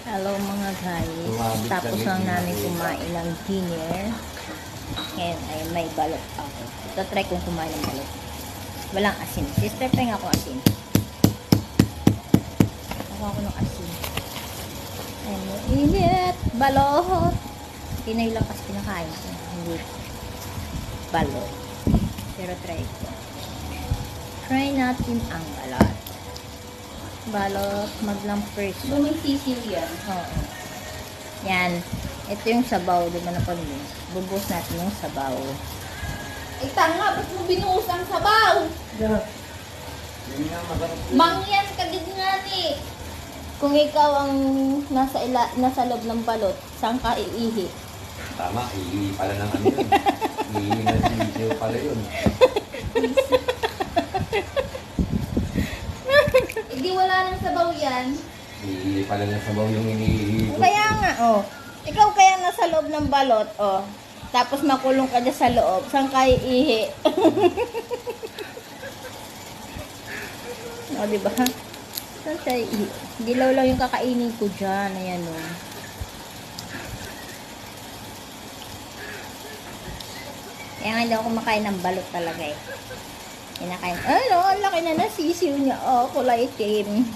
Hello mga guys. Tapos lang namin kumain ng dinner. Ngayon ay may balot ako. Try kong kumain ng balot. Walang asin. Sister, peng ako asin. Ako ng asin. Ayun, init. Balot. Pinoy lang kasi pinakain ko. Hindi balot. Pero try ko. Try natin ang balot. Balot, maglang first. Bumisisil yan. Oo. Yan. Ito yung sabaw. Di ba na pamilya? Bubos natin yung sabaw. Ay, tanga, ba't mo binuhos ang sabaw? Mangyan ka din nga ni. Kung ikaw ang nasa loob ng balot, saan ka iihi? Tama, iihi pala ng ano yun. Iihi na sisiyo pala yun. Hindi wala nang sabaw yan. Iihi pala ng sabaw yung iniihi ko. Kaya nga, oh. Ikaw kaya nasa loob ng balot, oh. Tapos makulong ka dyan sa loob, saan ka iihi? O, diba? Saan tayo iihi? Dilaw lang yung kakainin ko dyan. Ayan, oh. Kaya nga hindi ako kumakain ng balot talaga eh. Kinakain. Ano, ang laki na nasisiw niya. Oh, kulay itim.